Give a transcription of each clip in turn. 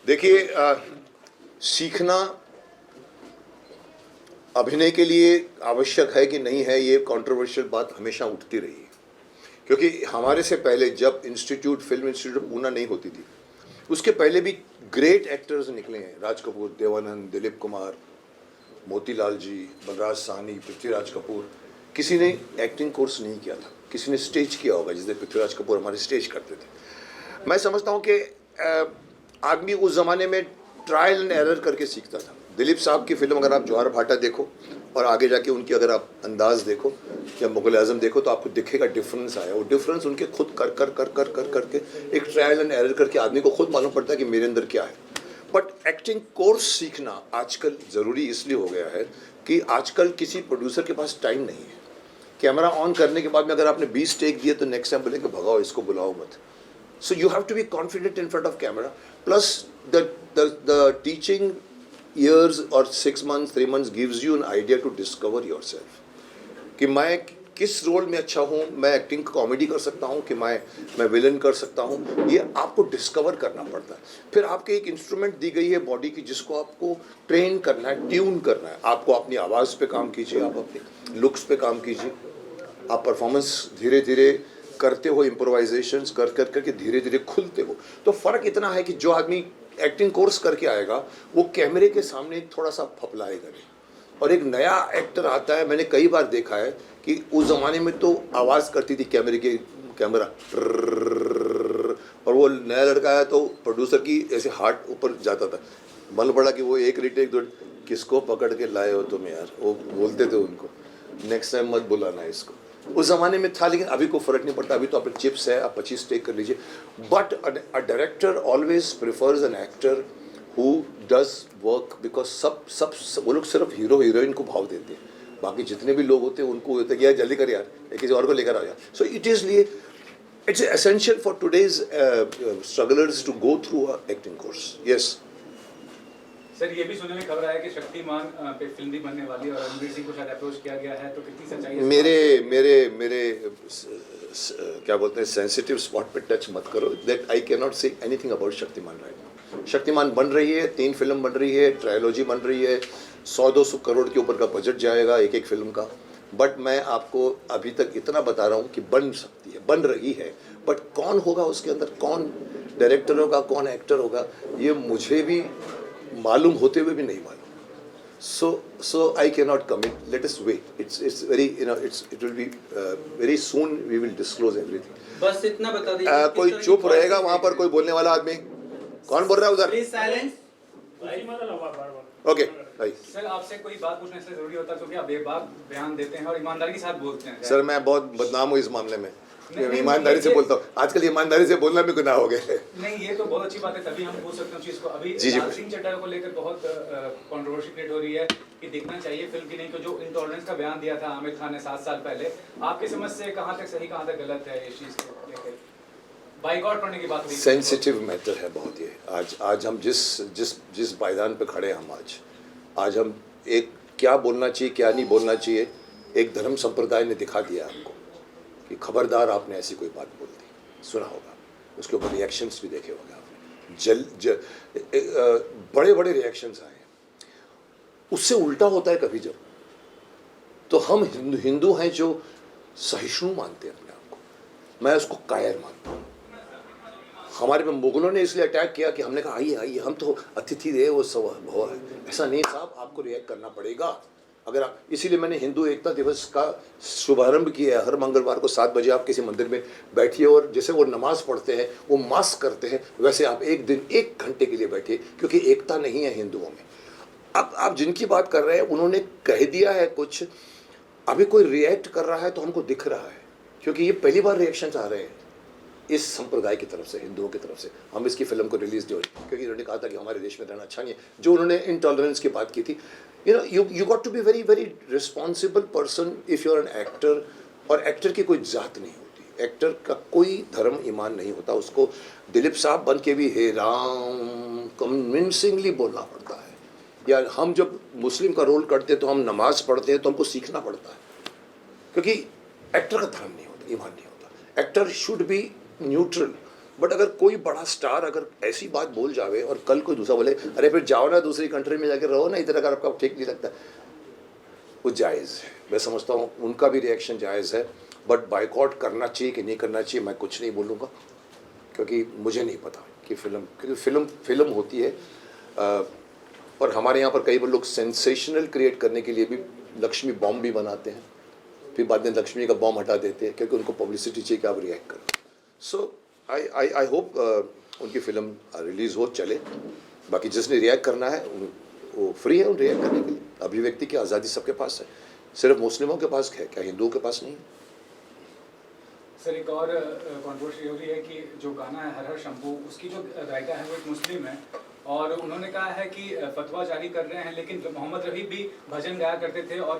देखिए, सीखना अभिनय के लिए आवश्यक है कि नहीं है, ये कंट्रोवर्शियल बात हमेशा उठती रही है। क्योंकि हमारे से पहले जब फिल्म इंस्टीट्यूट पूना नहीं होती थी, उसके पहले भी ग्रेट एक्टर्स निकले हैं। राज कपूर, देवानंद, दिलीप कुमार, मोतीलाल जी, बलराज साहनी, पृथ्वीराज कपूर। किसी ने एक्टिंग कोर्स नहीं किया था, किसी ने स्टेज किया होगा, जिसने पृथ्वीराज कपूर हमारे स्टेज करते थे। मैं समझता हूँ कि आदमी उस ज़माने में ट्रायल एंड एरर करके सीखता था। दिलीप साहब की फिल्म अगर आप ज्वार भाटा देखो और आगे जाके उनकी अगर आप अंदाज देखो या मुगल आजम देखो, तो आपको दिखेगा डिफरेंस आया। वो डिफरेंस उनके खुद करके एक ट्रायल एंड एरर करके आदमी को खुद मालूम पड़ता है कि मेरे अंदर क्या है। बट एक्टिंग कोर्स सीखना आजकल ज़रूरी इसलिए हो गया है कि आजकल किसी प्रोड्यूसर के पास टाइम नहीं है। कैमरा ऑन करने के बाद में अगर आपने 20 टेक दिए तो नेक्स्ट टाइम बोलेंगे भगाओ इसको, बुलाओ मत। So you have to be confident in front of camera. Plus the teaching years or 6 months, 3 months gives you an idea to discover yourself. कि मैं किस रोल में अच्छा हूँ, मैं एक्टिंग कॉमेडी कर सकता हूँ कि मैं विलन कर सकता हूँ, ये आपको डिस्कवर करना पड़ता है। फिर आपके एक इंस्ट्रूमेंट दी गई है बॉडी की, जिसको आपको ट्रेन करना है, ट्यून करना है। आपको अपनी आवाज़ पे काम कीजिए, आप अपने लुक्स पे काम कीजिए, आप परफॉर्मेंस धीरे धीरे करते हो, इम्प्रोवाइजेशंस करके धीरे धीरे खुलते हो। तो फ़र्क इतना है कि जो आदमी एक्टिंग कोर्स करके आएगा वो कैमरे के सामने थोड़ा सा फपलाएगा नहीं, और एक नया एक्टर आता है। मैंने कई बार देखा है कि उस ज़माने में तो आवाज़ करती थी कैमरा, और वो नया लड़का आया तो प्रोड्यूसर की ऐसे हार्ट ऊपर जाता था। मालूम पड़ा कि वो एक रीटेक दो, किसको पकड़ के लाए हो तुम यार, वो बोलते थे उनको, नेक्स्ट टाइम मत बुलाना इसको। उस ज़माने में था, लेकिन अभी को फ़र्क नहीं पड़ता। अभी तो आप चिप्स है, आप 25 टेक कर लीजिए। But a director always prefers an actor who does work, because सब वो लोग सिर्फ हीरो हीरोइन को भाव देते हैं। बाकी जितने भी लोग होते हैं उनको होता है कि यार जल्दी कर यार, किसी और को लेकर आ यार। So it's essential for today's strugglers to go through a acting course. Yes sir, ये भी सुनने में खबर आया कि शक्तिमान पे फिल्म भी बनने वाली है और रणवीर सिंह को शायद अप्रोच किया गया है, तो कितनी सच्चाई है? मेरे क्या बोलते हैं, सेंसिटिव स्पॉट पे टच मत करो। That I can not say anything about Shaktimaan right now. Shaktimaan बन रही है, 3 फिल्म बन रही है, ट्रायलॉजी बन रही है, 100-200 करोड़ के ऊपर का बजट जाएगा एक फिल्म का। बट मैं आपको अभी तक इतना बता रहा हूँ कि बन सकती है, बन रही है। बट कौन होगा उसके अंदर, कौन डायरेक्टर होगा, कौन एक्टर होगा, ये मुझे भी मालूम होते हुए भी नहीं मालूम। So I cannot commit. Let us wait. It's very, it will be very soon we will disclose everything. बस इतना बता दीजिए। कोई चुप रहेगा वहाँ पर, कोई बोलने वाला आदमी? कौन बोल रहा है उधर? Please silence. ओके भाई। सर, आपसे कोई बात पूछना इसलिए जरूरी होता है क्योंकि आप बेबाक बयान देते हैं और ईमानदारी के साथ बोलते हैं। सर, मैं बहुत बदनाम हूँ इस मामले में। ईमानदारी से बोलता हूँ, आजकल ईमानदारी से बोलना भी गुनाह हो गया है। नहीं, ये तो बहुत अच्छी बात है, तभी हम पूछ सकते हैं चीज़ को। अभी लाल सिंह चड्ढा को लेकर बहुत कंट्रोवर्सी क्रिएट हो रही है कि देखना चाहिए फिल्म की नहीं, तो जो इंटॉलरेंस का बयान दिया था आमिर खान ने 7 साल पहले, आपकी समझ से कहाँ तक सही कहाँ तक गलत है इस चीज़ को लेकर? बाइकआउट करने की बात हुई। सेंसिटिव मैटर है बहुत ये। आज हम जिस पायदान पे खड़े हैं, हम आज हम एक क्या बोलना चाहिए क्या नहीं बोलना चाहिए, एक धर्म संप्रदाय ने दिखा दिया हमको कि खबरदार आपने ऐसी कोई बात बोल दी। सुना होगा, उसके ऊपर रिएक्शंस भी देखे होंगे आपने। बड़े बड़े रिएक्शंस आए। उससे उल्टा होता है कभी जब, तो हम हिंदू हैं जो सहिष्णु मानते हैं अपने आप को, मैं उसको कायर मानता हूँ। हमारे पे मुगलों ने इसलिए अटैक किया कि हमने कहा आइए आइए, हम तो अतिथि रहे, वो सब भव है। ऐसा नहीं साहब, आपको रिएक्ट करना पड़ेगा। अगर आप, इसीलिए मैंने हिंदू एकता दिवस का शुभारंभ किया है। हर मंगलवार को 7 बजे आप किसी मंदिर में बैठिए, और जैसे वो नमाज पढ़ते हैं, वो मास्क करते हैं, वैसे आप एक दिन 1 घंटे के लिए बैठिए, क्योंकि एकता नहीं है हिंदुओं में। अब आप जिनकी बात कर रहे हैं उन्होंने कह दिया है कुछ, अभी कोई रिएक्ट कर रहा है तो हमको दिख रहा है, क्योंकि ये पहली बार रिएक्शन आ रहे हैं इस संप्रदाय की तरफ से, हिंदुओं की तरफ से। हम इसकी फिल्म को रिलीज़ जो, क्योंकि उन्होंने कहा था कि हमारे देश में रहना अच्छा नहीं है, जो उन्होंने इंटॉलरेंस की बात की थी। You got to be very very responsible person if you are an actor. और एक्टर की कोई जात नहीं होती, एक्टर का कोई धर्म ईमान नहीं होता। उसको दिलीप साहब बन के भी हे राम कन्विंसिंगली बोलना पड़ता है। या हम जब मुस्लिम का रोल करते हैं तो हम नमाज पढ़ते हैं, तो हमको सीखना पड़ता है, क्योंकि एक्टर का धर्म नहीं होता, ईमान नहीं होता। Actor should be neutral. But अगर कोई बड़ा स्टार अगर ऐसी बात बोल जावे और कल कोई दूसरा बोले अरे फिर जाओ ना दूसरी कंट्री में जाकर रहो ना, इधर अगर आपका ठीक नहीं लगता, वो जायज़ है। मैं समझता हूँ उनका भी रिएक्शन जायज़ है, बट बाइकआउट करना चाहिए कि नहीं करना चाहिए मैं कुछ नहीं बोलूँगा, क्योंकि मुझे नहीं पता कि क्योंकि फिल्म होती है। और हमारे यहाँ पर कई बार लोग सेंसेशनल क्रिएट करने के लिए भी लक्ष्मी बॉम्ब भी बनाते हैं, फिर बाद में लक्ष्मी का बॉम्ब हटा देते हैं क्योंकि उनको पब्लिसिटी चाहिए कि आप रिएक्ट करो। सो आई होप उनकी फिल्म रिलीज़ हो, चले। बाकी जिसने रिएक्ट करना है वो फ्री है उन रिएक्ट करने के लिए, अभिव्यक्ति की आज़ादी सबके पास है, सिर्फ मुस्लिमों के पास है, क्या हिंदुओं के पास नहीं है? सर एक और कंट्रोवर्सी हो रही है कि जो गाना है हर हर शंभू, उसकी जो गायिका है वो एक मुस्लिम है और उन्होंने कहा है कि फतवा जारी कर रहे हैं, लेकिन मोहम्मद रफ़ी भी भजन गाया करते थे और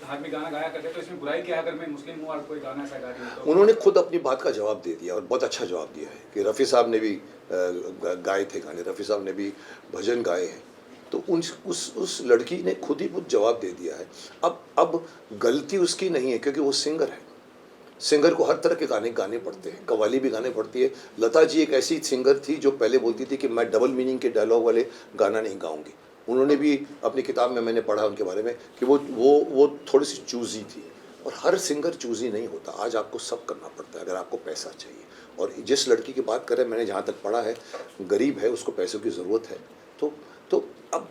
धार्मिक गाना गाया करते थे, तो इसमें बुराई क्या है अगर मैं मुस्लिम हूँ और कोई गाना ऐसा गा रही हूँ तो? उन्होंने खुद अपनी बात का जवाब दे दिया और बहुत अच्छा जवाब दिया है कि रफ़ी साहब ने भी गाए थे गाने, रफ़ी साहब ने भी भजन गाए हैं, तो उस लड़की ने खुद ही कुछ जवाब दे दिया है। अब गलती उसकी नहीं है क्योंकि वो सिंगर है, सिंगर को हर तरह के गाने गाने पड़ते हैं, कव्वाली भी गाने पड़ती है। लता जी एक ऐसी सिंगर थी जो पहले बोलती थी कि मैं डबल मीनिंग के डायलॉग वाले गाना नहीं गाऊंगी। उन्होंने भी अपनी किताब में मैंने पढ़ा उनके बारे में कि वो थोड़ी सी चूज़ी थी, और हर सिंगर चूज़ी नहीं होता। आज आपको सब करना पड़ता है अगर आपको पैसा चाहिए, और जिस लड़की की बात करें मैंने जहाँ तक पढ़ा है गरीब है, उसको पैसों की ज़रूरत है, तो अब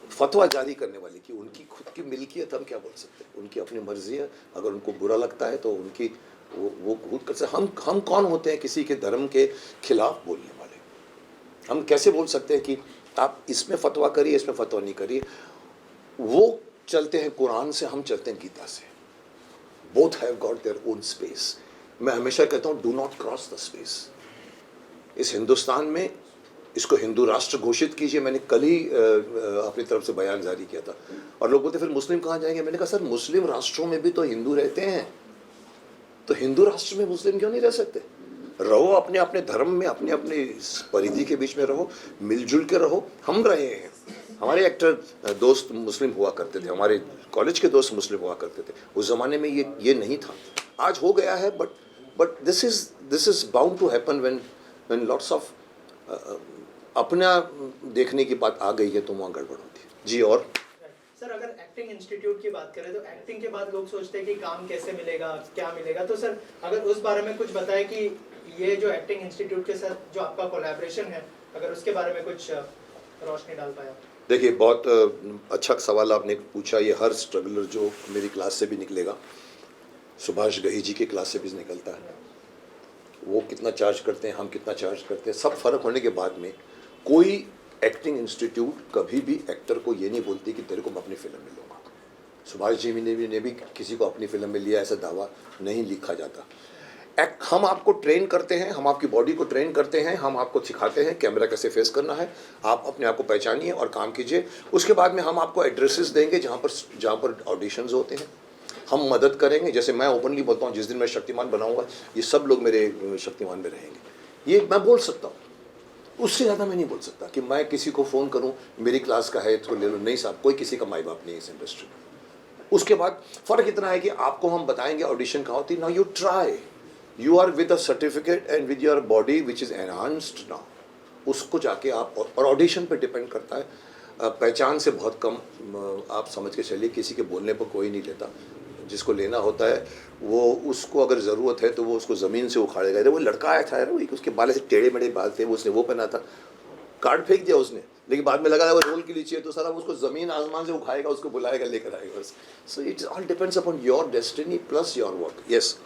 फतवा जारी करने वाली की उनकी खुद की मिल्कियत, हम क्या बोल सकते हैं, उनकी अपनी मर्जी है। अगर उनको बुरा लगता है तो उनकी वो खुद कर सकते। हम कौन होते हैं किसी के धर्म के खिलाफ बोलने वाले? हम कैसे बोल सकते हैं कि आप इसमें फतवा करिए, इसमें फतवा नहीं करिए? वो चलते हैं कुरान से, हम चलते हैं गीता से। Both have got their own space. मैं हमेशा कहता हूँ do not cross the space. इस हिंदुस्तान में इसको हिंदू राष्ट्र घोषित कीजिए, मैंने कल ही अपनी तरफ से बयान जारी किया था, और लोग बोलते फिर मुस्लिम कहाँ जाएंगे? मैंने कहा सर मुस्लिम राष्ट्रों में भी तो हिंदू रहते हैं, तो हिंदू राष्ट्र में मुस्लिम क्यों नहीं रह सकते? रहो अपने अपने धर्म में, अपने अपने परिधि के बीच में रहो, मिलजुल के रहो। हम रहे हैं, हमारे एक्टर दोस्त मुस्लिम हुआ करते थे, हमारे कॉलेज के दोस्त मुस्लिम हुआ करते थे। उस ज़माने में ये नहीं था, आज हो गया है, but this is bound to happen when lots of अपना देखने की बात आ गई है तो वहाँ गड़बड़ होती है। जी। और सर अगर एक्टिंग इंस्टीट्यूट की बात करें तो एक्टिंग के बाद लोग सोचते हैं कि काम कैसे मिलेगा, क्या मिलेगा, तो सर अगर उस बारे में कुछ बताएं कि ये जो एक्टिंग इंस्टीट्यूट के साथ जो आपका कोलैबोरेशन है, अगर उसके बारे में कुछ रोशनी डाल पाया। देखिए, बहुत अच्छा सवाल आपने पूछा। ये हर स्ट्रगलर जो मेरी क्लास से भी निकलेगा, सुभाष गही जी की क्लास से भी निकलता है, वो कितना चार्ज करते हैं, हम कितना चार्ज करते हैं, सब फ़र्क होने के बाद में कोई एक्टिंग इंस्टीट्यूट कभी भी एक्टर को ये नहीं बोलती कि तेरे को मैं अपनी फिल्म में लूँगा। सुभाष जी ने भी किसी को अपनी फिल्म में लिया ऐसा दावा नहीं लिखा जाता। हम आपको ट्रेन करते हैं, हम आपकी बॉडी को ट्रेन करते हैं, हम आपको सिखाते हैं कैमरा कैसे फेस करना है, आप अपने आप को पहचानिए और काम कीजिए। उसके बाद में हम आपको एड्रेसेस देंगे जहाँ पर ऑडिशंस होते हैं, हम मदद करेंगे। जैसे मैं ओपनली बोलता हूँ, जिस दिन मैं शक्तिमान बनाऊँगा ये सब लोग मेरे शक्तिमान में रहेंगे, ये मैं बोल सकता हूँ। उससे ज़्यादा मैं नहीं बोल सकता कि मैं किसी को फ़ोन करूं मेरी क्लास का है इसको ले लो। नहीं साहब, कोई किसी का माई बाप नहीं है इस इंडस्ट्री में। उसके बाद फ़र्क इतना है कि आपको हम बताएंगे ऑडिशन कहाँ होती है। Now you try, you are with a certificate and with your body which is enhanced now, उसको जाके आप, और ऑडिशन पे डिपेंड करता है। पहचान से बहुत कम आप समझ के चलिए, किसी के बोलने पर कोई नहीं लेता। जिसको लेना होता है वो, उसको अगर ज़रूरत है तो वो उसको ज़मीन से उखाड़ेगा। वो लड़का आया था यार, उसके बाल से टेढ़े मेढ़े बाल थे, उसने वो पहना था, कार्ड फेंक दिया उसने, लेकिन बाद में लगा वो रोल के लिए चाहिए तो सारा उसको ज़मीन आसमान से उखाएगा, उसको बुलाएगा, लेकर आएगा। So it's all depends upon your destiny plus your work. Yes.